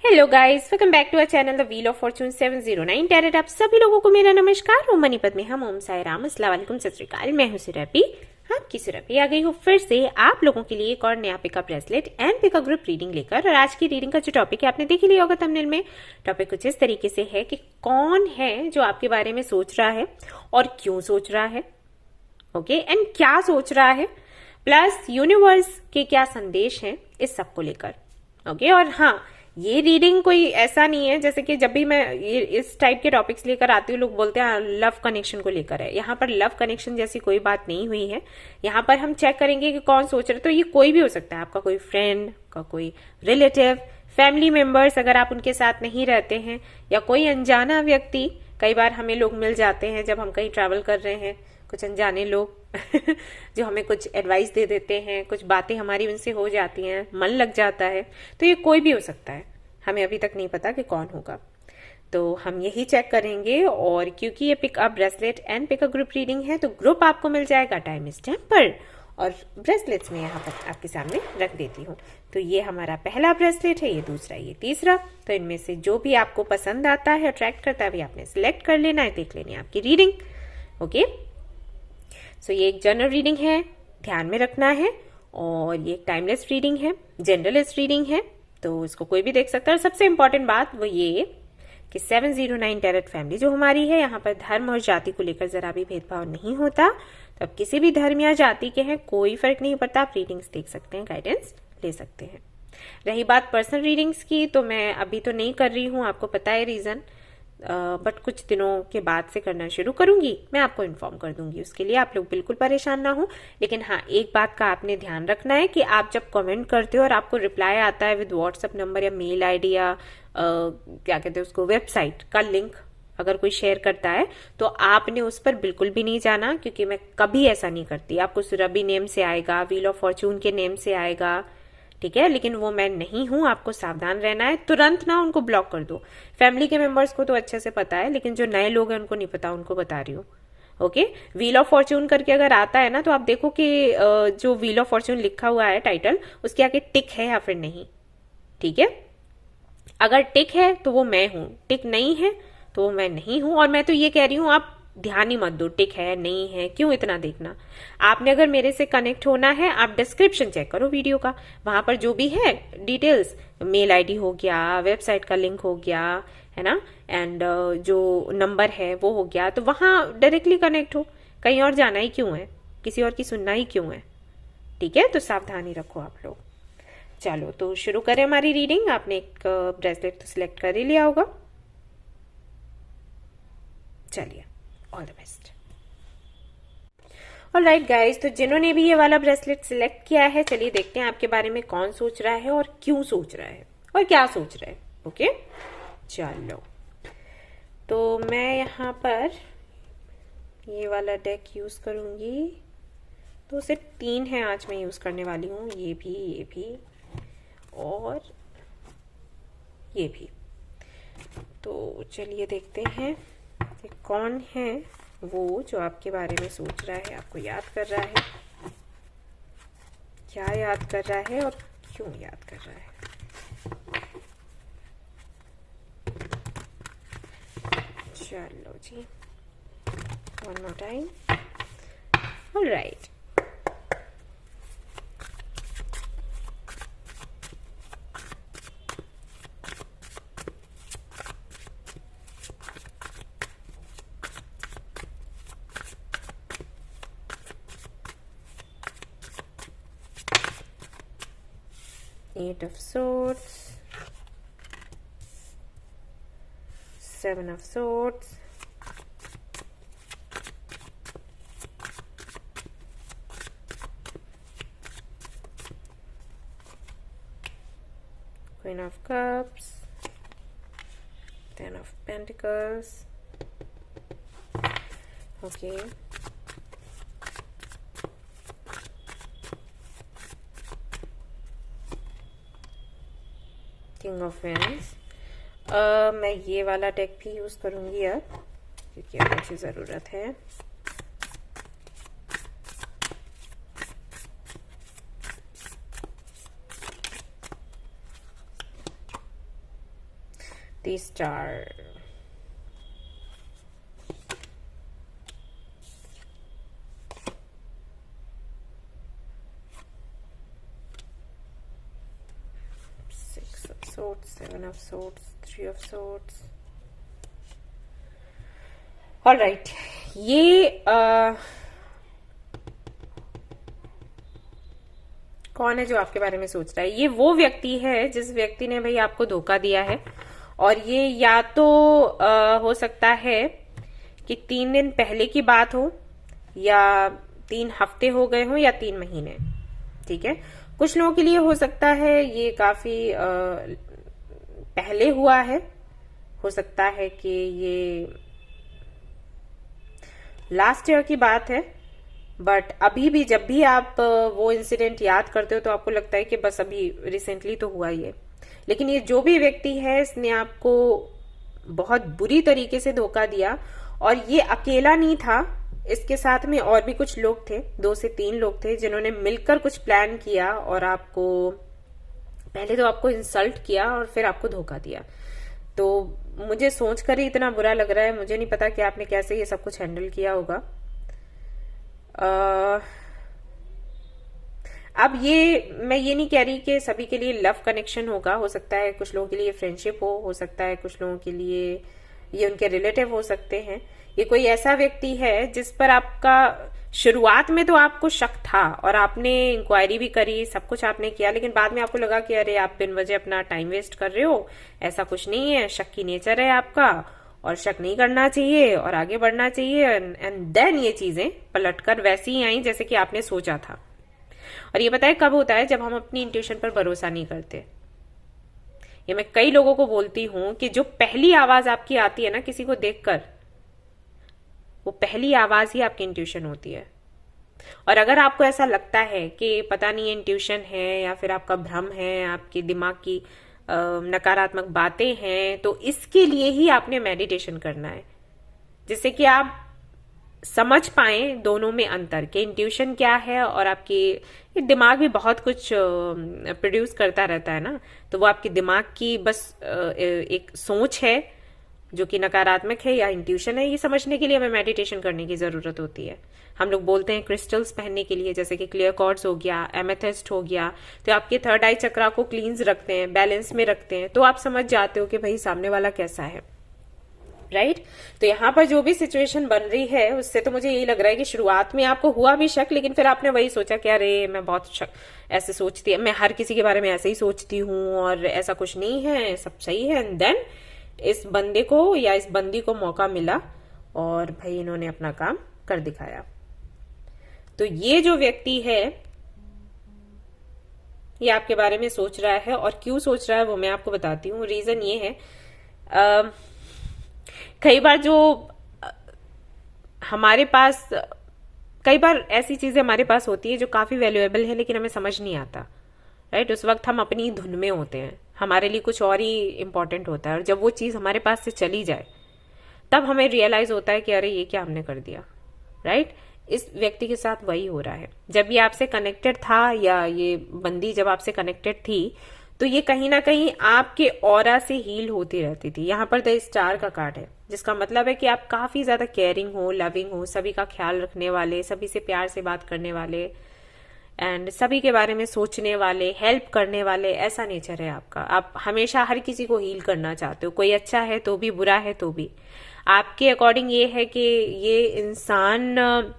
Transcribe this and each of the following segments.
Hello guys, welcome back to our channel the wheel of fortune 709 tarot. आप सभी लोगों को मेरा नमस्कार। ओम मनीपत में हम ओम साई राम, अस्सलाम वालेकुम, सत श्री अकाल। मैं हूं सुरभि, आपकी सुरभि आ गई हूँ फिर से आप लोगों के लिए एक और नया pickup bracelet and pickup group reading लेकर। और आज की रीडिंग का जो टॉपिक है आपने देख ही लिया होगा थंबनेल में। टॉपिक कुछ इस तरीके से है कि कौन है जो आपके बारे में सोच रहा है और क्यों सोच रहा है, ओके, एंड क्या सोच रहा है, प्लस यूनिवर्स के क्या संदेश हैं इस सब को लेकर, ओके। और हाँ, ये रीडिंग कोई ऐसा नहीं है जैसे कि जब भी मैं ये इस टाइप के टॉपिक्स लेकर आती हूँ लोग बोलते हैं लव कनेक्शन को लेकर है। यहाँ पर लव कनेक्शन जैसी कोई बात नहीं हुई है। यहाँ पर हम चेक करेंगे कि कौन सोच रहे, तो ये कोई भी हो सकता है, आपका कोई फ्रेंड का, कोई रिलेटिव, फैमिली मेंबर्स अगर आप उनके साथ नहीं रहते हैं, या कोई अनजाना व्यक्ति। कई बार हमें लोग मिल जाते हैं जब हम कहीं ट्रैवल कर रहे हैं, कुछ अनजाने लोग जो हमें कुछ एडवाइस दे देते हैं, कुछ बातें हमारी उनसे हो जाती हैं, मन लग जाता है। तो ये कोई भी हो सकता है, हमें अभी तक नहीं पता कि कौन होगा। तो हम यही चेक करेंगे। और क्योंकि ये pickup bracelet and pickup group reading है तो ग्रुप आपको मिल जाएगा टाइम स्टैम्प पर, और ब्रेसलेट्स में यहाँ पर आपके सामने रख देती हूँ। तो ये हमारा पहला ब्रेसलेट है, ये दूसरा, ये तीसरा। तो इनमें से जो भी आपको पसंद आता है, अट्रैक्ट करता है, भी आपने सिलेक्ट कर लेना है, देख लेनी है आपकी रीडिंग, ओके। सो ये एक जनरल रीडिंग है, ध्यान में रखना है। और ये एक टाइमलेस रीडिंग है, जनरलिस्ट रीडिंग है, तो इसको कोई भी देख सकता है। और सबसे इंपॉर्टेंट बात वो ये कि 709 टैरेट फैमिली जो हमारी है, यहाँ पर धर्म और जाति को लेकर जरा भी भेदभाव नहीं होता। तो आप किसी भी धर्म या जाति के हैं, कोई फर्क नहीं पड़ता, आप रीडिंग्स देख सकते हैं, गाइडेंस ले सकते हैं। रही बात पर्सनल रीडिंग्स की, तो मैं अभी तो नहीं कर रही हूँ, आपको पता है रीजन, बट कुछ दिनों के बाद से करना शुरू करूंगी, मैं आपको इन्फॉर्म कर दूंगी। उसके लिए आप लोग बिल्कुल परेशान ना हो। लेकिन हाँ, एक बात का आपने ध्यान रखना है कि आप जब कमेंट करते हो और आपको रिप्लाई आता है विद व्हाट्सएप नंबर या मेल आईडी या क्या कहते हैं उसको, वेबसाइट का लिंक अगर कोई शेयर करता है, तो आपने उस पर बिल्कुल भी नहीं जाना, क्योंकि मैं कभी ऐसा नहीं करती। आपको सुरभि नेम से आएगा, व्हील ऑफ फॉर्चून के नेम से आएगा, ठीक है, लेकिन वो मैं नहीं हूं, आपको सावधान रहना है। तुरंत ना उनको ब्लॉक कर दो। फैमिली के मेंबर्स को तो अच्छे से पता है, लेकिन जो नए लोग हैं उनको नहीं पता, उनको बता रही हूँ, ओके। व्हील ऑफ फॉर्चून करके अगर आता है ना, तो आप देखो कि जो व्हील ऑफ फॉर्चून लिखा हुआ है टाइटल, उसके आगे टिक है या फिर नहीं, ठीक है। अगर टिक है तो वो मैं हूं, टिक नहीं है तो वो मैं नहीं हूं। और मैं तो ये कह रही हूं, आप ध्यान ही मत दो टिक है नहीं है, क्यों इतना देखना। आपने अगर मेरे से कनेक्ट होना है, आप डिस्क्रिप्शन चेक करो वीडियो का, वहां पर जो भी है डिटेल्स, मेल आईडी हो गया, वेबसाइट का लिंक हो गया, है ना, एंड जो नंबर है वो हो गया, तो वहां डायरेक्टली कनेक्ट हो। कहीं और जाना ही क्यों है, किसी और की सुनना ही क्यों है, ठीक है। तो सावधानी रखो आप लोग। चलो तो शुरू करें हमारी रीडिंग। आपने एक ब्रेसलेट तो सिलेक्ट कर ही लिया होगा, चलिए, all the best. Alright guys, तो जिन्होंने भी ये वाला ब्रेसलेट सिलेक्ट किया है, चलिए देखते हैं आपके बारे में कौन सोच रहा है और क्यों सोच रहा है और क्या सोच रहा है, ओके। चलो, तो मैं यहाँ पर ये वाला डेक यूज करूंगी। तो सिर्फ 3 है आज मैं यूज करने वाली हूँ, ये भी और ये भी। तो चलिए देखते हैं कि कौन है वो जो आपके बारे में सोच रहा है, आपको याद कर रहा है, क्या याद कर रहा है और क्यों याद कर रहा है। चलो जी, one more time. Alright, Eight of Swords, 7 of Swords, Queen of Cups, 10 of Pentacles, okay, King of Wands। मैं ये वाला डेक भी यूज करूंगी अब, क्योंकि अब मुझे जरूरत है। The star. Swords, Seven of Swords, Three of Swords. All right, ये कौन है जो आपके बारे में सोच रहा है? ये वो व्यक्ति है जिस व्यक्ति ने भाई आपको धोखा दिया है, और ये या तो हो सकता है कि 3 दिन पहले की बात हो, या 3 हफ्ते हो गए हो, या 3 महीने। ठीक है, कुछ लोगों के लिए हो सकता है ये काफी पहले हुआ है, हो सकता है कि ये लास्ट ईयर की बात है, बट अभी भी जब भी आप वो इंसिडेंट याद करते हो तो आपको लगता है कि बस अभी रिसेंटली तो हुआ ही है। लेकिन ये जो भी व्यक्ति है इसने आपको बहुत बुरी तरीके से धोखा दिया, और ये अकेला नहीं था, इसके साथ में और भी कुछ लोग थे, 2 से 3 लोग थे जिन्होंने मिलकर कुछ प्लान किया, और आपको पहले तो आपको इंसल्ट किया और फिर आपको धोखा दिया। तो मुझे सोचकर ही इतना बुरा लग रहा है, मुझे नहीं पता कि आपने कैसे ये सब कुछ हैंडल किया होगा। अब मैं ये नहीं कह रही कि सभी के लिए लव कनेक्शन होगा, हो सकता है कुछ लोगों के लिए फ्रेंडशिप हो सकता है कुछ लोगों के लिए ये उनके रिलेटिव हो सकते हैं। ये कोई ऐसा व्यक्ति है जिस पर आपका शुरुआत में तो आपको शक था, और आपने इंक्वायरी भी करी, सब कुछ आपने किया, लेकिन बाद में आपको लगा कि अरे आप बिन वजह अपना टाइम वेस्ट कर रहे हो, ऐसा कुछ नहीं है, शक की नेचर है आपका, और शक नहीं करना चाहिए और आगे बढ़ना चाहिए। एंड देन ये चीजें पलटकर वैसी ही आई जैसे कि आपने सोचा था। और ये पता है कब होता है? जब हम अपनी इंट्यूशन पर भरोसा नहीं करते। ये मैं कई लोगों को बोलती हूं कि जो पहली आवाज आपकी आती है ना किसी को देखकर, वो पहली आवाज ही आपकी इंट्यूशन होती है। और अगर आपको ऐसा लगता है कि पता नहीं इंट्यूशन है या फिर आपका भ्रम है, आपके दिमाग की नकारात्मक बातें हैं, तो इसके लिए ही आपने मेडिटेशन करना है, जिससे कि आप समझ पाए दोनों में अंतर कि इंट्यूशन क्या है, और आपकी दिमाग भी बहुत कुछ प्रोड्यूस करता रहता है ना, तो वो आपके दिमाग की बस एक सोच है जो कि नकारात्मक है या इंट्यूशन है। ये समझने के लिए हमें मेडिटेशन करने की जरूरत होती है। हम लोग बोलते हैं क्रिस्टल्स पहनने के लिए, जैसे कि क्लियर क्वार्ट्ज हो गया, एमेथिस्ट हो गया, तो आपके थर्ड आई चक्रा को क्लींस रखते हैं, बैलेंस में रखते हैं, तो आप समझ जाते हो कि भाई सामने वाला कैसा है, राइट। तो यहाँ पर जो भी सिचुएशन बन रही है उससे तो मुझे यही लग रहा है कि शुरुआत में आपको हुआ भी शक, लेकिन फिर आपने वही सोचा कि अरे मैं बहुत शक ऐसे सोचती है, मैं हर किसी के बारे में ऐसे ही सोचती हूँ और ऐसा कुछ नहीं है, सब सही है। एंड देन इस बंदे को या इस बंदी को मौका मिला और भाई इन्होंने अपना काम कर दिखाया। तो ये जो व्यक्ति है ये आपके बारे में सोच रहा है, और क्यों सोच रहा है वो मैं आपको बताती हूँ। रीजन ये है, कई बार जो हमारे पास, कई बार ऐसी चीजें हमारे पास होती है जो काफी वैल्यूएबल है लेकिन हमें समझ नहीं आता, राइट। उस वक्त हम अपनी धुन में होते हैं, हमारे लिए कुछ और ही इंपॉर्टेंट होता है, और जब वो चीज हमारे पास से चली जाए तब हमें रियलाइज होता है कि अरे ये क्या हमने कर दिया, राइट। इस व्यक्ति के साथ वही हो रहा है। जब ये आपसे कनेक्टेड था, या ये बंदी जब आपसे कनेक्टेड थी, तो ये कहीं ना कहीं आपके ऑरा से हील होती रहती थी। यहाँ पर द स्टार का कार्ड है, जिसका मतलब है कि आप काफी ज्यादा केयरिंग हो, लविंग हो, सभी का ख्याल रखने वाले, सभी से प्यार से बात करने वाले, एंड सभी के बारे में सोचने वाले, हेल्प करने वाले, ऐसा नेचर है आपका। आप हमेशा हर किसी को हील करना चाहते हो, कोई अच्छा है तो भी, बुरा है तो भी। आपके अकॉर्डिंग ये है कि ये इंसान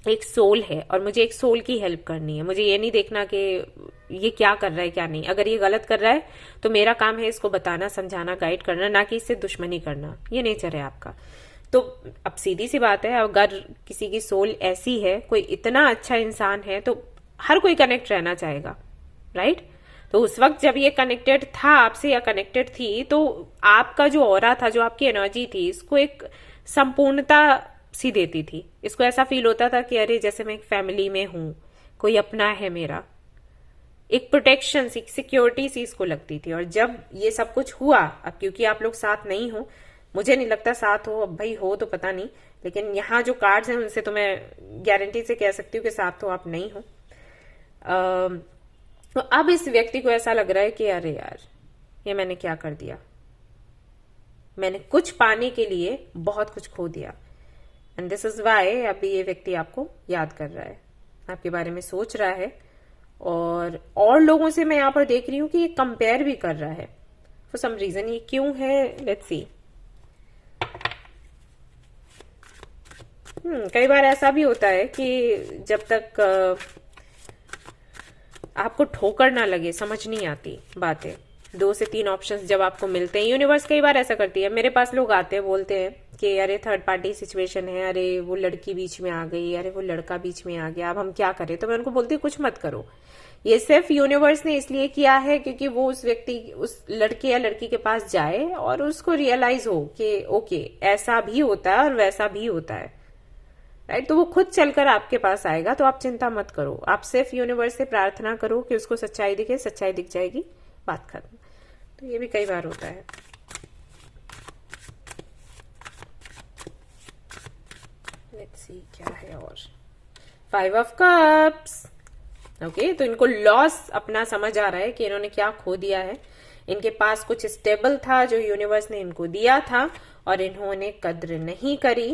एक सोल है और मुझे एक सोल की हेल्प करनी है। मुझे ये नहीं देखना कि ये क्या कर रहा है क्या नहीं। अगर ये गलत कर रहा है तो मेरा काम है इसको बताना, समझाना, गाइड करना, ना कि इससे दुश्मनी करना। ये नेचर है आपका। तो अब सीधी सी बात है, अगर किसी की सोल ऐसी है, कोई इतना अच्छा इंसान है, तो हर कोई कनेक्ट रहना चाहेगा, राइट। तो उस वक्त जब ये कनेक्टेड था आपसे या कनेक्टेड थी, तो आपका जो ऑरा था, जो आपकी एनर्जी थी, इसको एक संपूर्णता सी देती थी। इसको ऐसा फील होता था कि अरे जैसे मैं एक फैमिली में हूं, कोई अपना है मेरा, एक प्रोटेक्शन सी, सिक्योरिटी सी इसको लगती थी। और जब ये सब कुछ हुआ, अब क्योंकि आप लोग साथ नहीं हो, मुझे नहीं लगता साथ हो, अब भाई हो तो पता नहीं, लेकिन यहाँ जो कार्ड्स हैं उनसे तो मैं गारंटी से कह सकती हूँ कि साथ तो आप नहीं हो। तो अब इस व्यक्ति को ऐसा लग रहा है कि अरे यार ये मैंने क्या कर दिया, मैंने कुछ पाने के लिए बहुत कुछ खो दिया। एंड दिस इज वाई अभी ये व्यक्ति आपको याद कर रहा है, आपके बारे में सोच रहा है, और लोगों से मैं यहां पर देख रही हूं कि ये कंपेयर भी कर रहा है फॉर सम रीजन। ये क्यों है, लेट्स सी। कई बार ऐसा भी होता है कि जब तक आपको ठोकर ना लगे, समझ नहीं आती बातें, 2 से 3 ऑप्शंस जब आपको मिलते हैं, यूनिवर्स कई बार ऐसा करती है। मेरे पास लोग आते हैं, बोलते हैं कि अरे थर्ड पार्टी सिचुएशन है, अरे वो लड़की बीच में आ गई, अरे वो लड़का बीच में आ गया, अब हम क्या करें। तो मैं उनको बोलती हूँ कुछ मत करो, ये सिर्फ यूनिवर्स ने इसलिए किया है क्योंकि वो उस व्यक्ति, उस लड़के या लड़की के पास जाए और उसको रियलाइज हो कि ओके ऐसा भी होता है और वैसा भी होता है, राइट। तो वो खुद चलकर आपके पास आएगा, तो आप चिंता मत करो, आप सिर्फ यूनिवर्स से प्रार्थना करो कि उसको सच्चाई दिखे, सच्चाई दिख जाएगी, बात खत्म। तो ये भी कई बार होता है। लेट्स सी क्या है और 5 ऑफ कप्स। ओके, तो इनको लॉस अपना समझ आ रहा है कि इन्होंने क्या खो दिया है। इनके पास कुछ स्टेबल था जो यूनिवर्स ने इनको दिया था और इन्होंने कद्र नहीं करी।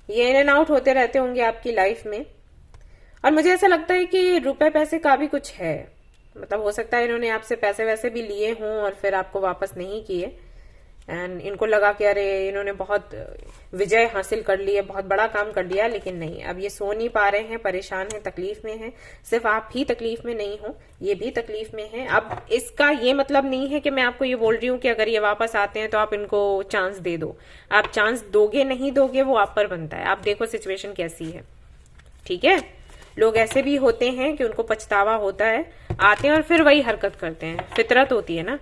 ये इन एंड आउट होते रहते होंगे आपकी लाइफ में, और मुझे ऐसा लगता है कि रुपए पैसे का भी कुछ है। मतलब हो सकता है इन्होंने आपसे पैसे वैसे भी लिए हों और फिर आपको वापस नहीं किए, एंड इनको लगा कि अरे इन्होंने बहुत विजय हासिल कर ली है, बहुत बड़ा काम कर लिया, लेकिन नहीं, अब ये सो नहीं पा रहे हैं, परेशान हैं, तकलीफ में हैं। सिर्फ आप ही तकलीफ में नहीं हो, ये भी तकलीफ में हैं। अब इसका ये मतलब नहीं है कि मैं आपको ये बोल रही हूँ कि अगर ये वापस आते हैं तो आप इनको चांस दे दो। आप चांस दोगे नहीं दोगे वो आप पर बनता है। आप देखो सिचुएशन कैसी है, ठीक है। लोग ऐसे भी होते हैं कि उनको पछतावा होता है, आते हैं और फिर वही हरकत करते हैं, फितरत होती है ना।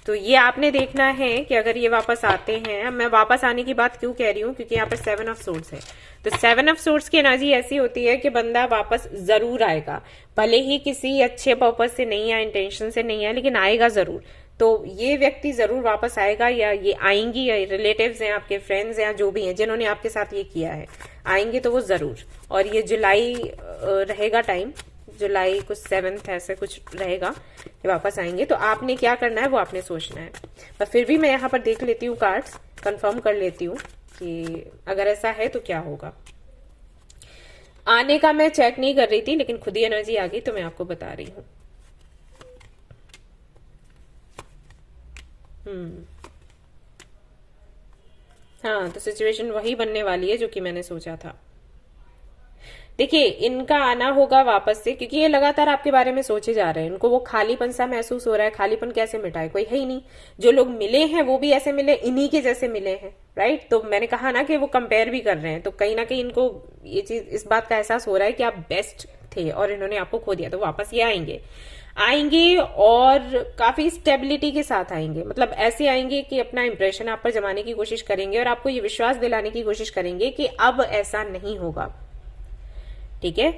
तो ये आपने देखना है कि अगर ये वापस आते हैं, मैं वापस आने की बात क्यों कह रही हूँ क्योंकि यहाँ पर 7 ऑफ सोर्ड्स है। तो 7 ऑफ सोर्ड्स की एनर्जी ऐसी होती है कि बंदा वापस जरूर आएगा, भले ही किसी अच्छे पर्पज से नहीं आए, इंटेंशन से नहीं आए, लेकिन आएगा जरूर। तो ये व्यक्ति जरूर वापस आएगा, या ये आएंगी, या रिलेटिव्स हैं, आपके फ्रेंड्स हैं, जो भी हैं जिन्होंने आपके साथ ये किया है, आएंगे तो वो जरूर। और ये जुलाई रहेगा टाइम, जुलाई कुछ 7th ऐसे कुछ रहेगा, ये वापस आएंगे। तो आपने क्या करना है वो आपने सोचना है। पर फिर भी मैं यहाँ पर देख लेती हूँ कार्ड्स, कंफर्म कर लेती हूँ कि अगर ऐसा है तो क्या होगा। आने का मैं चेक नहीं कर रही थी, लेकिन खुद ही एनर्जी आ गई तो मैं आपको बता रही हूँ। हाँ, तो सिचुएशन वही बनने वाली है जो कि मैंने सोचा था। देखिए, इनका आना होगा वापस से, क्योंकि ये लगातार आपके बारे में सोचे जा रहे हैं। इनको वो खालीपन सा महसूस हो रहा है। खालीपन कैसे मिटाए, कोई है ही नहीं। जो लोग मिले हैं वो भी ऐसे मिले, इन्हीं के जैसे मिले हैं, राइट। तो मैंने कहा ना कि वो कंपेयर भी कर रहे हैं, तो कहीं ना कहीं इनको ये चीज, इस बात का एहसास हो रहा है कि आप बेस्ट थे और इन्होंने आपको खो दिया। तो वापस ये आएंगे और काफी स्टेबिलिटी के साथ आएंगे। मतलब ऐसे आएंगे कि अपना इंप्रेशन आप पर जमाने की कोशिश करेंगे और आपको ये विश्वास दिलाने की कोशिश करेंगे कि अब ऐसा नहीं होगा, ठीक है।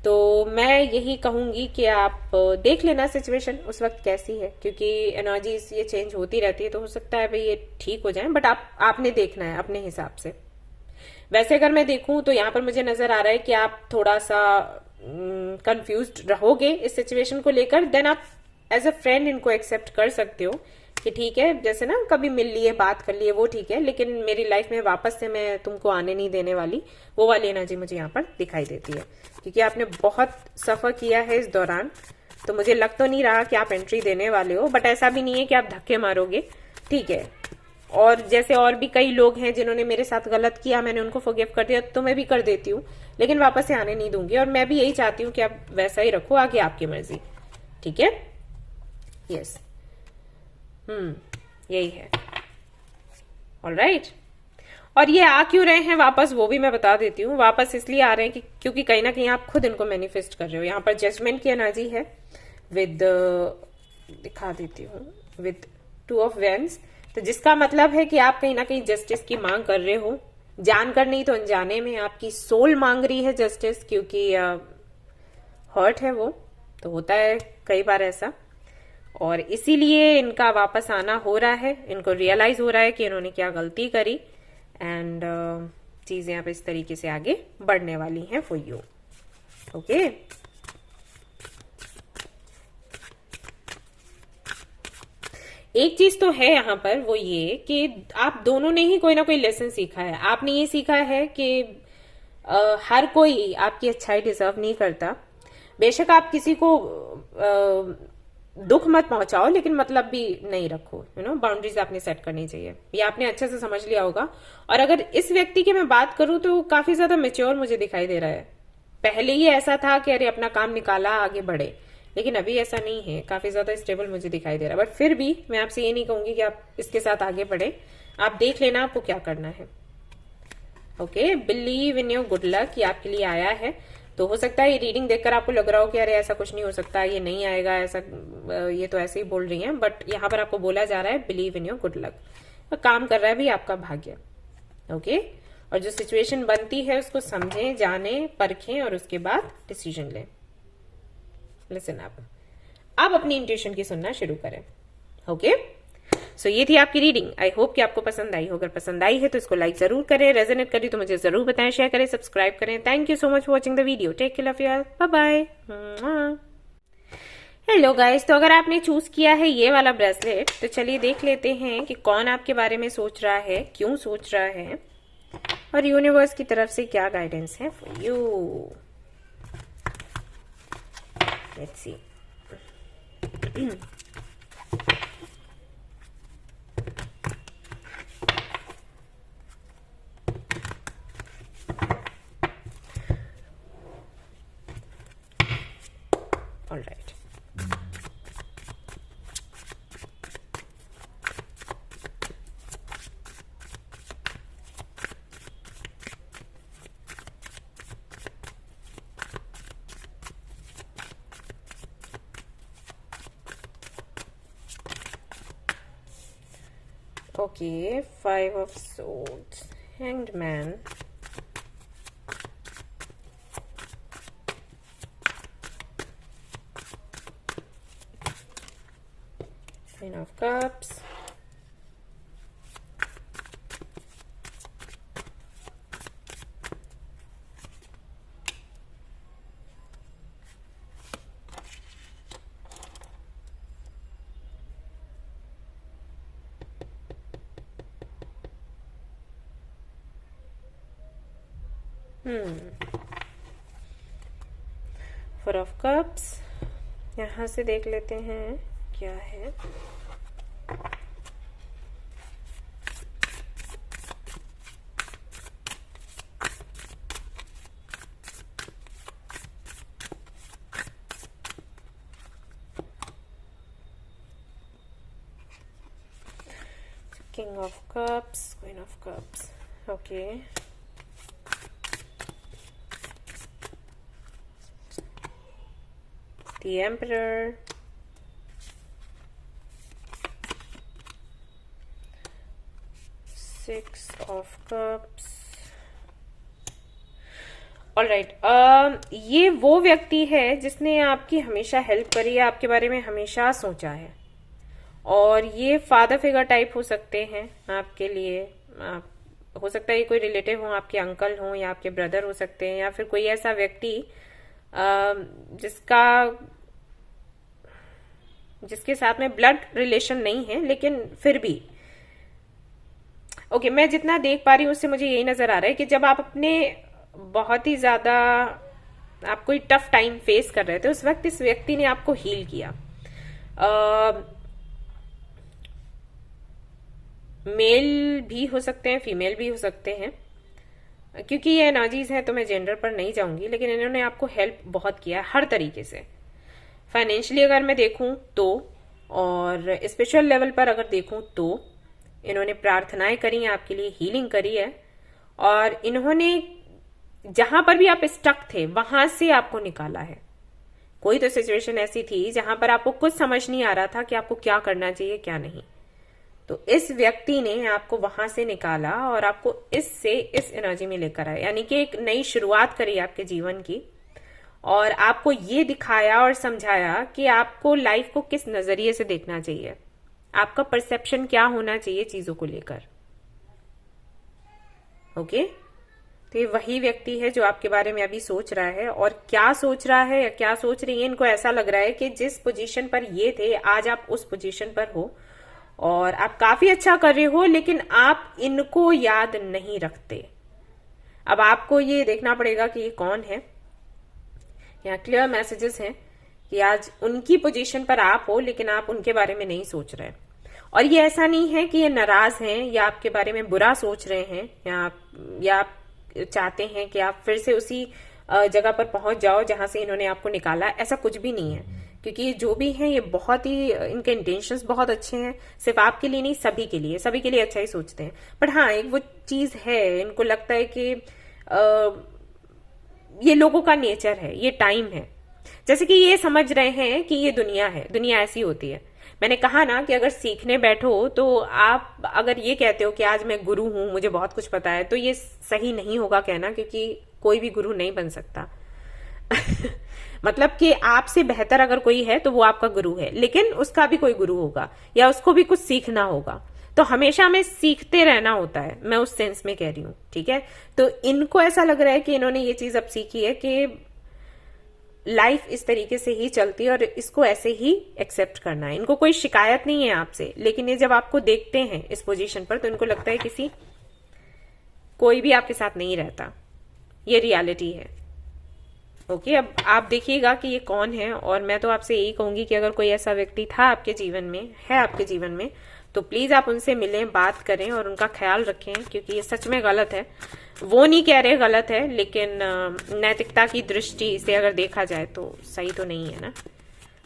तो मैं यही कहूंगी कि आप देख लेना सिचुएशन उस वक्त कैसी है, क्योंकि एनर्जीज ये चेंज होती रहती है, तो हो सकता है भाई ये ठीक हो जाए, बट आपने देखना है अपने हिसाब से। वैसे अगर मैं देखूं तो यहाँ पर मुझे नजर आ रहा है कि आप थोड़ा सा कंफ्यूज्ड रहोगे इस सिचुएशन को लेकर। देन आप एज अ फ्रेंड इनको एक्सेप्ट कर सकते हो कि ठीक है, जैसे ना कभी मिल लिए, बात कर लिए, वो ठीक है, लेकिन मेरी लाइफ में वापस से मैं तुमको आने नहीं देने वाली। वो वाली एनर्जी मुझे यहाँ पर दिखाई देती है, क्योंकि आपने बहुत सफर किया है इस दौरान। तो मुझे लग तो नहीं रहा कि आप एंट्री देने वाले हो, बट ऐसा भी नहीं है कि आप धक्के मारोगे, ठीक है। और जैसे और भी कई लोग हैं जिन्होंने मेरे साथ गलत किया, मैंने उनको फॉरगिव कर दिया, तो मैं भी कर देती हूँ, लेकिन वापस से आने नहीं दूंगी। और मैं भी यही चाहती हूँ कि आप वैसा ही रखो, आगे आपकी मर्जी, ठीक है। यस, यही है। ऑलराइट। और ये आ क्यों रहे हैं वापस वो भी मैं बता देती हूँ। वापस इसलिए आ रहे हैं कि क्योंकि कहीं ना कहीं आप खुद इनको मैनिफेस्ट कर रहे हो। यहाँ पर जजमेंट की एनर्जी है विद, दिखा देती हूँ, विद 2 ऑफ वैंड्स। तो जिसका मतलब है कि आप कहीं ना कहीं जस्टिस की मांग कर रहे हो, जानकर नहीं तो अनजाने में आपकी सोल मांग रही है जस्टिस, क्योंकि हर्ट है वो, तो होता है कई बार ऐसा। और इसीलिए इनका वापस आना हो रहा है। इनको रियलाइज हो रहा है कि इन्होंने क्या गलती करी, एंड चीजें अब इस तरीके से आगे बढ़ने वाली हैं फॉर यू, ओके। एक चीज तो है यहाँ पर, वो ये कि आप दोनों ने ही कोई ना कोई लेसन सीखा है। आपने ये सीखा है कि हर कोई आपकी अच्छाई डिजर्व नहीं करता। बेशक आप किसी को दुख मत पहुंचाओ, लेकिन मतलब भी नहीं रखो। बाउंड्रीज आपने सेट करनी चाहिए, ये आपने अच्छे से समझ लिया होगा। और अगर इस व्यक्ति की मैं बात करूं तो काफी ज्यादा मेच्योर मुझे दिखाई दे रहा है। पहले ही ऐसा था कि अरे अपना काम निकाला, आगे बढ़े, लेकिन अभी ऐसा नहीं है, काफी ज्यादा स्टेबल मुझे दिखाई दे रहा है। बट फिर भी मैं आपसे ये नहीं कहूंगी कि आप इसके साथ आगे बढ़े। आप देख लेना आपको क्या करना है। Okay, believe in your good luck, ये आपके लिए आया है। तो हो सकता है ये रीडिंग देखकर आपको लग रहा हो कि अरे ऐसा कुछ नहीं हो सकता, ये नहीं आएगा, ऐसा ये तो ऐसे ही बोल रही हैं। बट यहाँ पर आपको बोला जा रहा है believe in your good luck, काम कर रहा है भी आपका भाग्य। ओके, और जो सिचुएशन बनती है उसको समझें, जाने, परखें और उसके बाद डिसीजन लें। लिसन अप, आप अपनी इंट्यूशन की सुनना शुरू करें। ओके, सो ये थी आपकी रीडिंग। आई होप कि आपको पसंद आई हो। अगर पसंद आई है तो इसको लाइक जरूर करें, रेजोनेट करी तो मुझे जरूर बताएं, शेयर करें, सब्सक्राइब करें। Thank you so much for watching the video. Take care of your, bye bye. Hello guys, तो अगर आपने चूज किया है ये वाला ब्रेसलेट, तो चलिए देख लेते हैं कि कौन आपके बारे में सोच रहा है, क्यों सोच रहा है, और यूनिवर्स की तरफ से क्या गाइडेंस है for you. Let's see. All right. Okay, Five of Swords, Hanged Man, Queen of Cups, Four of Cups। यहाँ से देख लेते हैं क्या है। King of Cups, Queen of Cups। Okay, the Emperor, Six of Cups। Alright, ये वो व्यक्ति है जिसने आपकी हमेशा हेल्प करी है, आपके बारे में हमेशा सोचा है। और ये फादर फिगर टाइप हो सकते हैं आपके लिए। हो सकता है ये कोई रिलेटिव हो, आपके अंकल हो या आपके ब्रदर हो सकते हैं, या फिर कोई ऐसा व्यक्ति जिसके साथ में ब्लड रिलेशन नहीं है, लेकिन फिर भी ओके, मैं जितना देख पा रही हूँ उससे मुझे यही नजर आ रहा है कि जब आप अपने बहुत ही ज्यादा आप कोई टफ टाइम फेस कर रहे थे, उस वक्त इस व्यक्ति ने आपको हील किया। मेल भी हो सकते हैं, फीमेल भी हो सकते हैं, क्योंकि ये एनर्जीज है तो मैं जेंडर पर नहीं जाऊंगी, लेकिन इन्होंने आपको हेल्प बहुत किया हर तरीके से। फाइनेंशियली अगर मैं देखूं तो, और स्पिरिचुअल लेवल पर अगर देखूं तो, इन्होंने प्रार्थनाएं करी हैं आपके लिए, हीलिंग करी है, और इन्होंने जहां पर भी आप स्टक थे वहां से आपको निकाला है। कोई तो सिचुएशन ऐसी थी जहां पर आपको कुछ समझ नहीं आ रहा था कि आपको क्या करना चाहिए क्या नहीं, तो इस व्यक्ति ने आपको वहां से निकाला और आपको इस एनर्जी में लेकर आया, यानी कि एक नई शुरुआत करी आपके जीवन की, और आपको ये दिखाया और समझाया कि आपको लाइफ को किस नजरिए से देखना चाहिए, आपका परसेप्शन क्या होना चाहिए चीजों को लेकर। ओके, तो ये वही व्यक्ति है जो आपके बारे में अभी सोच रहा है, और क्या सोच रहा है या क्या सोच रही है, इनको ऐसा लग रहा है कि जिस पोजीशन पर ये थे आज आप उस पोजीशन पर हो, और आप काफी अच्छा कर रहे हो, लेकिन आप इनको याद नहीं रखते। अब आपको ये देखना पड़ेगा कि ये कौन है। यहाँ क्लियर मैसेजेस हैं कि आज उनकी पोजीशन पर आप हो, लेकिन आप उनके बारे में नहीं सोच रहे। और ये ऐसा नहीं है कि ये नाराज हैं या आपके बारे में बुरा सोच रहे हैं, या आप चाहते हैं कि आप फिर से उसी जगह पर पहुंच जाओ जहां से इन्होंने आपको निकाला। ऐसा कुछ भी नहीं है, क्योंकि ये जो भी हैं ये बहुत ही, इनके इंटेंशंस बहुत अच्छे हैं। सिर्फ आपके लिए नहीं, सभी के लिए अच्छा ही सोचते हैं। बट हाँ, एक वो चीज है, इनको लगता है कि ये लोगों का नेचर है, ये टाइम है। जैसे कि ये समझ रहे हैं कि ये दुनिया है, दुनिया ऐसी होती है। मैंने कहा ना कि अगर सीखने बैठो तो आप अगर ये कहते हो कि आज मैं गुरु हूं, मुझे बहुत कुछ पता है, तो ये सही नहीं होगा कहना, क्योंकि कोई भी गुरु नहीं बन सकता। मतलब कि आपसे बेहतर अगर कोई है तो वो आपका गुरु है, लेकिन उसका भी कोई गुरु होगा या उसको भी कुछ सीखना होगा। तो हमेशा हमें सीखते रहना होता है, मैं उस सेंस में कह रही हूं, ठीक है। तो इनको ऐसा लग रहा है कि इन्होंने ये चीज अब सीखी है कि लाइफ इस तरीके से ही चलती है और इसको ऐसे ही एक्सेप्ट करना है। इनको कोई शिकायत नहीं है आपसे, लेकिन ये जब आपको देखते हैं इस पोजीशन पर तो इनको लगता है कोई भी आपके साथ नहीं रहता। ये रियलिटी है। ओके, अब आप देखिएगा कि ये कौन है। और मैं तो आपसे यही कहूंगी कि अगर कोई ऐसा व्यक्ति था आपके जीवन में, है आपके जीवन में, तो प्लीज आप उनसे मिलें, बात करें और उनका ख्याल रखें, क्योंकि ये सच में गलत है। वो नहीं कह रहे गलत है, लेकिन नैतिकता की दृष्टि से अगर देखा जाए तो सही तो नहीं है ना।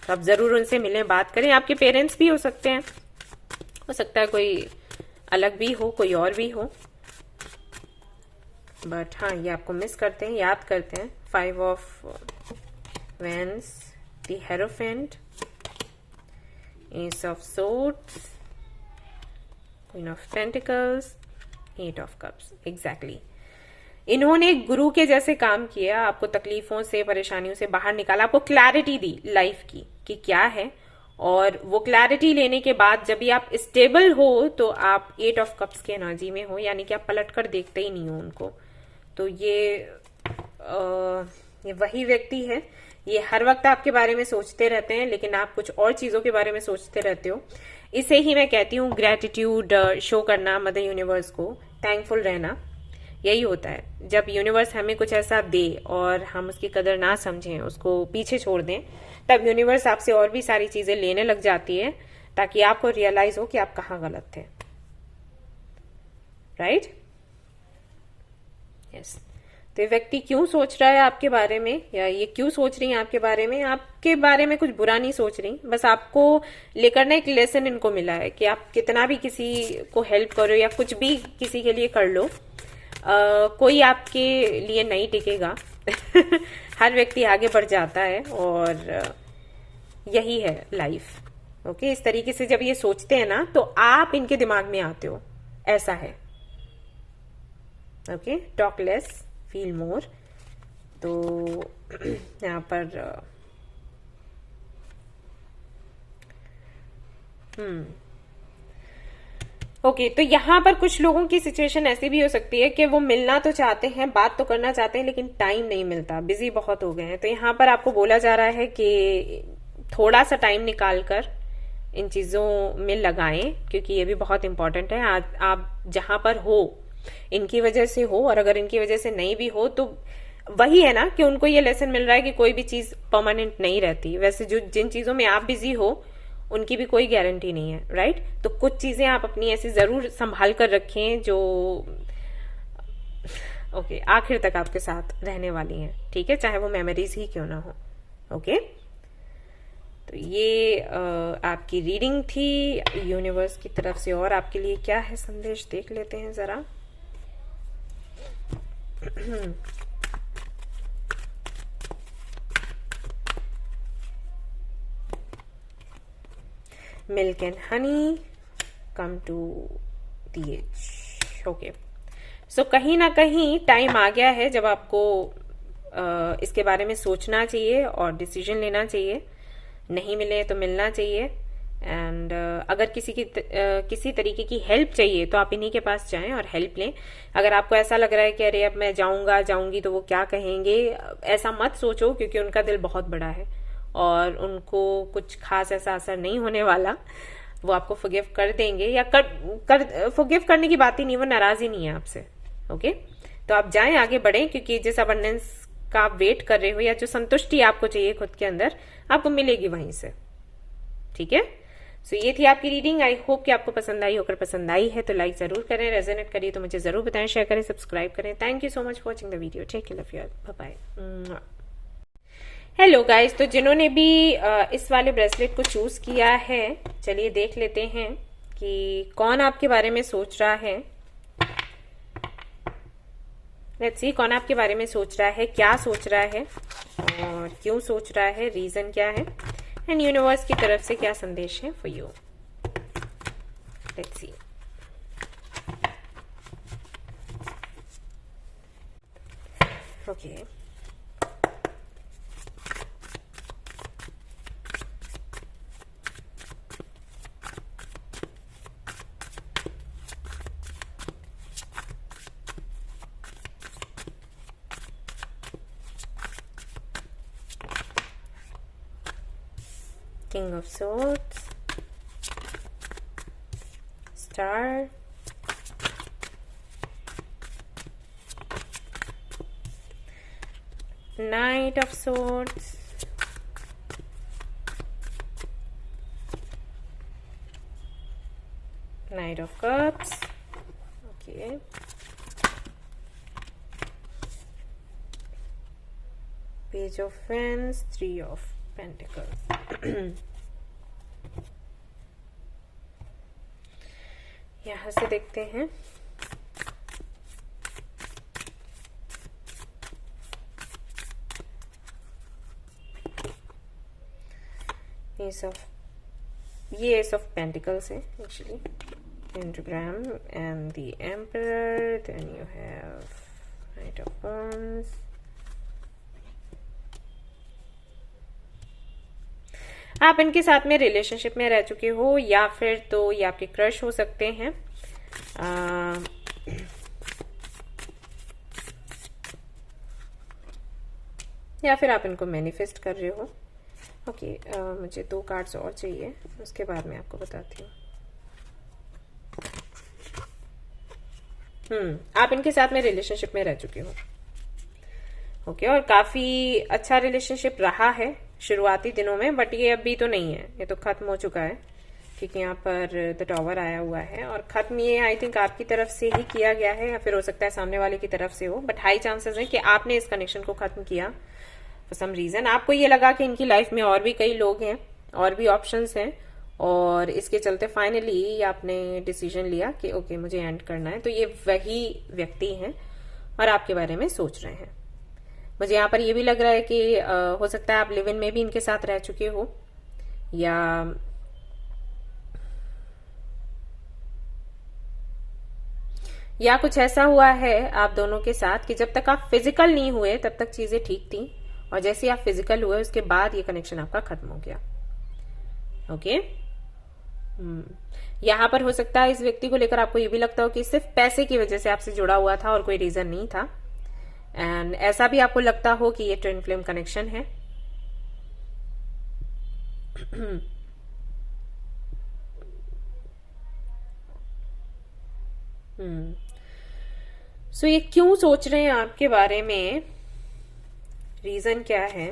तो आप जरूर उनसे मिलें, बात करें। आपके पेरेंट्स भी हो सकते हैं, हो सकता है कोई अलग भी हो, कोई और भी हो। बट हाँ, ये आपको मिस करते हैं, याद करते हैं। 5 of Wands, the hierophant, Ace of Swords, Queen of Pentacles, 8 of Cups। Exactly इन्होंने एक गुरु के जैसे काम किया, आपको तकलीफों से, परेशानियों से बाहर निकाला, आपको क्लैरिटी दी लाइफ की कि क्या है। और वो क्लैरिटी लेने के बाद जब भी आप स्टेबल हो तो आप 8 ऑफ कप्स की एनर्जी में हो, यानी कि आप पलट कर देखते ही नहीं हो उनको। तो ये वही व्यक्ति है। ये हर वक्त आपके बारे में सोचते रहते हैं, लेकिन आप कुछ और चीजों के बारे में सोचते रहते हो। इसे ही मैं कहती हूँ ग्रेटिट्यूड शो करना मदर यूनिवर्स को, थैंकफुल रहना। यही होता है जब यूनिवर्स हमें कुछ ऐसा दे और हम उसकी कदर ना समझें, उसको पीछे छोड़ दें, तब यूनिवर्स आपसे और भी सारी चीजें लेने लग जाती है, ताकि आपको रियलाइज हो कि आप कहाँ गलत थे। राइट? यस। तो ये व्यक्ति क्यों सोच रहा है आपके बारे में, या ये क्यों सोच रही है आपके बारे में कुछ बुरा नहीं सोच रही। बस आपको लेकर ना एक लेसन इनको मिला है कि आप कितना भी किसी को हेल्प करो या कुछ भी किसी के लिए कर लो, कोई आपके लिए नहीं टिकेगा। हर व्यक्ति आगे बढ़ जाता है और यही है लाइफ। ओके, इस तरीके से जब ये सोचते हैं ना, तो आप इनके दिमाग में आते हो, ऐसा है। Okay, talk less, feel more. तो यहाँ पर ओके, तो यहाँ पर कुछ लोगों की सिचुएशन ऐसी भी हो सकती है कि वो मिलना तो चाहते हैं, बात तो करना चाहते हैं, लेकिन टाइम नहीं मिलता, बिजी बहुत हो गए हैं। तो यहाँ पर आपको बोला जा रहा है कि थोड़ा सा टाइम निकाल कर इन चीजों में लगाएं, क्योंकि ये भी बहुत इंपॉर्टेंट है। आज आप जहां पर हो इनकी वजह से हो, और अगर इनकी वजह से नहीं भी हो तो वही है ना कि उनको ये लेसन मिल रहा है कि कोई भी चीज परमानेंट नहीं रहती। वैसे जो जिन चीजों में आप बिजी हो उनकी भी कोई गारंटी नहीं है। राइट? तो कुछ चीजें आप अपनी ऐसी जरूर संभाल कर रखें जो ओके आखिर तक आपके साथ रहने वाली हैं। ठीक है, चाहे वो मेमोरीज ही क्यों ना हो। ओके, तो ये आपकी रीडिंग थी यूनिवर्स की तरफ से। और आपके लिए क्या है संदेश, देख लेते हैं जरा। Milk and honey come to the edge. Okay, so कहीं ना कहीं टाइम आ गया है जब आपको इसके बारे में सोचना चाहिए और डिसीजन लेना चाहिए। नहीं मिले तो मिलना चाहिए। एंड अगर किसी तरीके की हेल्प चाहिए तो आप इन्हीं के पास जाएं और हेल्प लें। अगर आपको ऐसा लग रहा है कि अरे अब मैं जाऊंगी तो वो क्या कहेंगे, ऐसा मत सोचो, क्योंकि उनका दिल बहुत बड़ा है और उनको कुछ खास ऐसा असर नहीं होने वाला। वो आपको फॉरगिव कर देंगे, या फॉरगिव करने की बात ही नहीं, वो नाराज ही नहीं है आपसे। ओके, तो आप जाएं, आगे बढ़ें, क्योंकि जिस अबंडेंस का आप वेट कर रहे हो या जो संतुष्टि आपको चाहिए खुद के अंदर, आपको मिलेगी वहीं से। ठीक है, सो ये थी आपकी रीडिंग। आई होप कि आपको पसंद आई होकर, पसंद आई है तो लाइक जरूर करें, रेजोनेट करिए तो मुझे जरूर बताएं, शेयर करें, सब्सक्राइब करें। Thank you so much for watching the video. Take care of your, bye bye. Hello guys, तो जिन्होंने भी इस वाले ब्रेसलेट को चूज किया है, चलिए देख लेते हैं कि कौन आपके बारे में सोच रहा है। लेट्स सी कौन आपके बारे में सोच रहा है, क्या सोच रहा है और क्यों सोच रहा है, रीजन क्या है, एंड यूनिवर्स की तरफ से क्या संदेश है for you. Let's see. Okay, King of Swords, Star, Knight of Swords, Knight of Cups, okay, Page of Wands, Three of Pentacles। यहां से देखते हैं ये एस ऑफ पेंटिकल्स है actually, pentagram and the emperor, then you have knight of wands. आप इनके साथ में रिलेशनशिप में रह चुके हो, या फिर तो ये आपके क्रश हो सकते हैं, या फिर आप इनको मैनिफेस्ट कर रहे हो। ओके, मुझे 2 कार्ड्स और चाहिए, उसके बाद मैं आपको बताती हूँ। आप इनके साथ में रिलेशनशिप में रह चुके हो। ओके, और काफी अच्छा रिलेशनशिप रहा है शुरुआती दिनों में, बट ये अभी तो नहीं है, ये तो खत्म हो चुका है, क्योंकि यहाँ पर द टॉवर आया हुआ है। और खत्म ये आई थिंक आपकी तरफ से ही किया गया है, या फिर हो सकता है सामने वाले की तरफ से हो, बट हाई चांसेस है कि आपने इस कनेक्शन को खत्म किया फॉर सम रीजन। आपको ये लगा कि इनकी लाइफ में और भी कई लोग हैं, और भी ऑप्शंस हैं, और इसके चलते फाइनली आपने डिसीजन लिया कि ओके मुझे एंड करना है। तो ये वही व्यक्ति हैं और आपके बारे में सोच रहे हैं। मुझे यहाँ पर ये भी लग रहा है कि हो सकता है आप लिव इन में भी इनके साथ रह चुके हो, या कुछ ऐसा हुआ है आप दोनों के साथ कि जब तक आप फिजिकल नहीं हुए तब तक चीजें ठीक थी, और जैसे आप फिजिकल हुए उसके बाद ये कनेक्शन आपका खत्म हो गया। ओके, यहाँ पर हो सकता है इस व्यक्ति को लेकर आपको ये भी लगता हो कि सिर्फ पैसे की वजह से आपसे जुड़ा हुआ था और कोई रीजन नहीं था, एंड ऐसा भी आपको लगता हो कि ये ट्विन फ्लेम कनेक्शन है। सो ये क्यों सोच रहे हैं आपके बारे में, रीजन क्या है।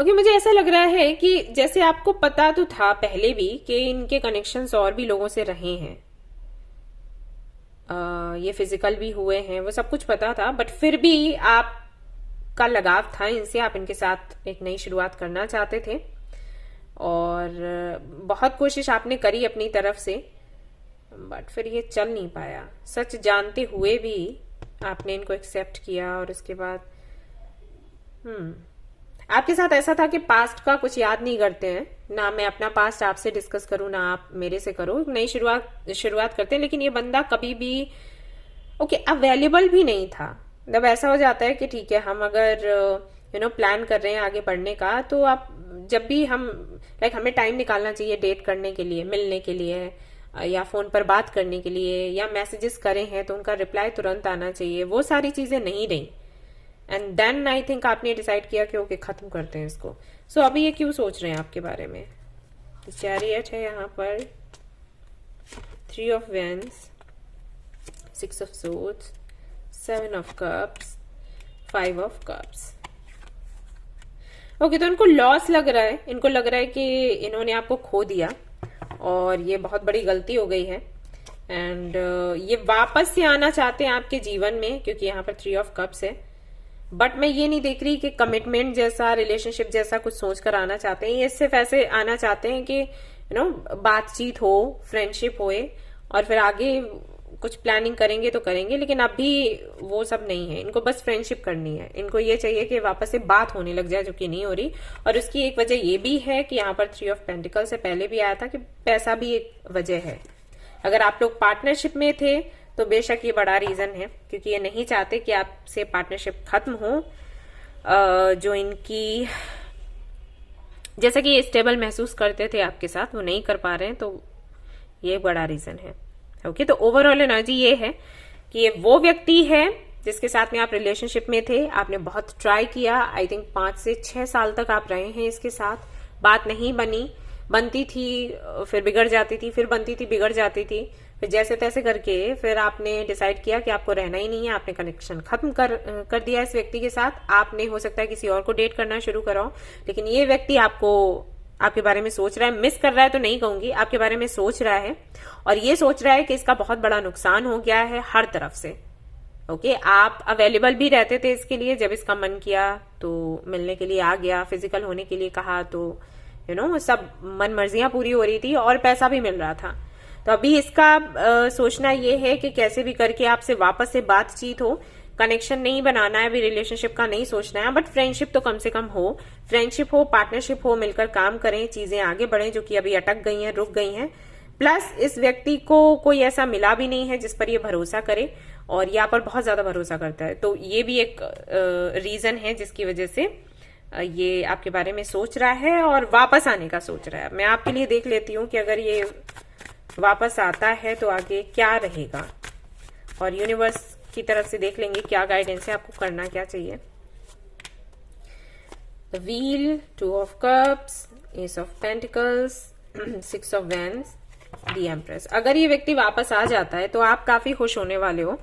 ओके, मुझे ऐसा लग रहा है कि जैसे आपको पता तो था पहले भी कि इनके कनेक्शंस और भी लोगों से रहे हैं, ये फिजिकल भी हुए हैं, वो सब कुछ पता था, बट फिर भी आपका लगाव था इनसे, आप इनके साथ एक नई शुरुआत करना चाहते थे, और बहुत कोशिश आपने करी अपनी तरफ से, बट फिर ये चल नहीं पाया। सच जानते हुए भी आपने इनको एक्सेप्ट किया, और उसके बाद आपके साथ ऐसा था कि पास्ट का कुछ याद नहीं करते हैं ना, मैं अपना पास्ट आपसे डिस्कस करूं ना आप मेरे से करो, नई शुरुआत करते हैं। लेकिन ये बंदा कभी भी अवेलेबल भी नहीं था। जब ऐसा हो जाता है कि ठीक है हम अगर प्लान कर रहे हैं आगे बढ़ने का, तो आप जब भी हमें टाइम निकालना चाहिए डेट करने के लिए, मिलने के लिए, या फोन पर बात करने के लिए, या मैसेजेस करे हैं तो उनका रिप्लाई तुरंत आना चाहिए, वो सारी चीजें नहीं रही। एंड देन आई थिंक आपने डिसाइड किया कि ओके खत्म करते हैं इसको। सो अभी ये क्यों सोच रहे हैं आपके बारे में? चैरियट है यहाँ पर, 3 of wands, 6 of swords, 7 of cups, 5 of cups. Okay, तो इनको लॉस लग रहा है, इनको लग रहा है कि इन्होंने आपको खो दिया और ये बहुत बड़ी गलती हो गई है। एंड ये वापस से आना चाहते हैं आपके जीवन में, क्योंकि यहाँ पर 3 ऑफ कप्स है। बट मैं ये नहीं देख रही कि कमिटमेंट जैसा, रिलेशनशिप जैसा कुछ सोच कर आना चाहते हैं। ये सिर्फ ऐसे आना चाहते हैं कि बातचीत हो, फ्रेंडशिप होए, और फिर आगे कुछ प्लानिंग करेंगे तो करेंगे, लेकिन अभी वो सब नहीं है। इनको बस फ्रेंडशिप करनी है। इनको ये चाहिए कि वापस से बात होने लग जाए, जो कि नहीं हो रही। और उसकी एक वजह ये भी है कि यहाँ पर 3 ऑफ पेंटिकल से पहले भी आया था कि पैसा भी एक वजह है। अगर आप लोग पार्टनरशिप में थे तो बेशक ये बड़ा रीजन है, क्योंकि ये नहीं चाहते कि आपसे पार्टनरशिप खत्म हो। जो इनकी, जैसा कि ये स्टेबल महसूस करते थे आपके साथ, वो नहीं कर पा रहे हैं, तो ये बड़ा रीजन है। ओके, तो ओवरऑल एनर्जी ये है कि ये वो व्यक्ति है जिसके साथ में आप रिलेशनशिप में थे, आपने बहुत ट्राई किया। आई थिंक 5 से 6 साल तक आप रहे हैं इसके साथ, बात नहीं बनी, बनती थी फिर बिगड़ जाती थी, फिर बनती थी बिगड़ जाती थी, फिर जैसे तैसे करके फिर आपने डिसाइड किया कि आपको रहना ही नहीं है। आपने कनेक्शन खत्म कर दिया इस व्यक्ति के साथ। आपने हो सकता है किसी और को डेट करना शुरू कराओ, लेकिन ये व्यक्ति आपके बारे में सोच रहा है, मिस कर रहा है तो नहीं कहूंगी, आपके बारे में सोच रहा है। और ये सोच रहा है कि इसका बहुत बड़ा नुकसान हो गया है हर तरफ से। ओके, आप अवेलेबल भी रहते थे इसके लिए, जब इसका मन किया तो मिलने के लिए आ गया, फिजिकल होने के लिए कहा तो सब मन मर्जियां पूरी हो रही थी और पैसा भी मिल रहा था। तो अभी इसका सोचना ये है कि कैसे भी करके आपसे वापस से बातचीत हो। कनेक्शन नहीं बनाना है, अभी रिलेशनशिप का नहीं सोचना है, बट फ्रेंडशिप तो कम से कम हो, फ्रेंडशिप हो, पार्टनरशिप हो, मिलकर काम करें, चीजें आगे बढ़ें जो कि अभी अटक गई हैं, रुक गई हैं। प्लस इस व्यक्ति को कोई ऐसा मिला भी नहीं है जिस पर ये भरोसा करे, और यहाँ पर बहुत ज्यादा भरोसा करता है। तो ये भी एक रीजन है जिसकी वजह से ये आपके बारे में सोच रहा है और वापस आने का सोच रहा है। मैं आपके लिए देख लेती हूँ कि अगर ये वापस आता है तो आगे क्या रहेगा, और यूनिवर्स की तरफ से देख लेंगे क्या गाइडेंस है, आपको करना क्या चाहिए। The wheel, 2 of cups, ace of pentacles, 6 of wands, the empress. अगर ये व्यक्ति वापस आ जाता है तो आप काफी खुश होने वाले हो।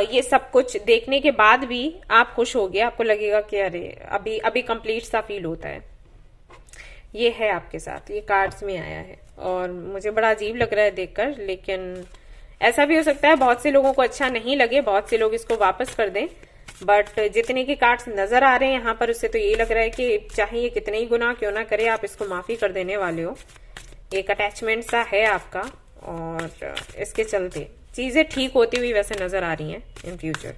ये सब कुछ देखने के बाद भी आप खुश हो गए, आपको लगेगा कि अरे अभी कंप्लीट सा फील होता है। ये है आपके साथ, ये कार्ड्स में आया है और मुझे बड़ा अजीब लग रहा है देखकर, लेकिन ऐसा भी हो सकता है बहुत से लोगों को अच्छा नहीं लगे, बहुत से लोग इसको वापस कर दें। बट जितने के कार्ड्स नजर आ रहे हैं यहाँ पर, उससे तो ये लग रहा है कि चाहे ये कितने ही गुनाह क्यों ना करे, आप इसको माफी कर देने वाले हो। एक अटैचमेंट सा है आपका और इसके चलते चीजें ठीक होती हुई वैसे नजर आ रही हैं इन फ्यूचर।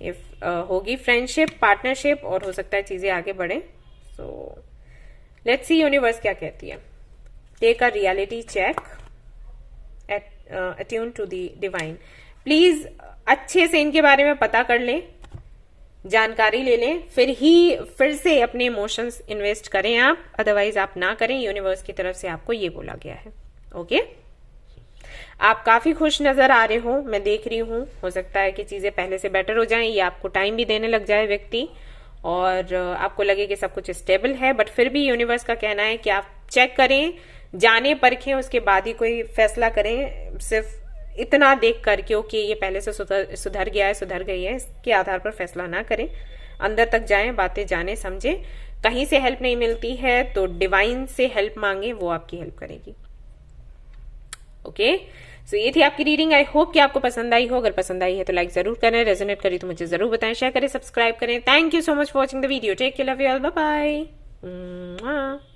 इफ होगी फ्रेंडशिप, पार्टनरशिप, और हो सकता है चीजें आगे बढ़े। सो लेट्स सी यूनिवर्स क्या कहती है। Take a reality check, attune to the divine. Please अच्छे से इनके बारे में पता कर लें, जानकारी ले लें, फिर से अपने इमोशंस इन्वेस्ट करें आप, अदरवाइज आप ना करें। यूनिवर्स की तरफ से आपको ये बोला गया है। ओके, आप काफी खुश नजर आ रहे हो, मैं देख रही हूं। हो सकता है कि चीजें पहले से बेटर हो जाएं, या आपको टाइम भी देने लग जाए व्यक्ति, और आपको लगे कि सब कुछ स्टेबल है। बट फिर भी यूनिवर्स का कहना है कि आप चेक करें, जाने परखें, उसके बाद ही कोई फैसला करें। सिर्फ इतना देख कर क्योंकि ये पहले से सुधर गया है, सुधर गई है, इसके आधार पर फैसला ना करें। अंदर तक जाएं, बातें जाने समझें। कहीं से हेल्प नहीं मिलती है तो डिवाइन से हेल्प मांगे, वो आपकी हेल्प करेगी। ओके, सो ये थी आपकी रीडिंग। आई होप कि आपको पसंद आई हो। अगर पसंद आई है तो लाइक जरूर करें, रेजोनेट करी तो मुझे जरूर बताएं, शेयर करें, सब्सक्राइब करें। Thank you so much for watching the video. Take care, love you all, bye bye.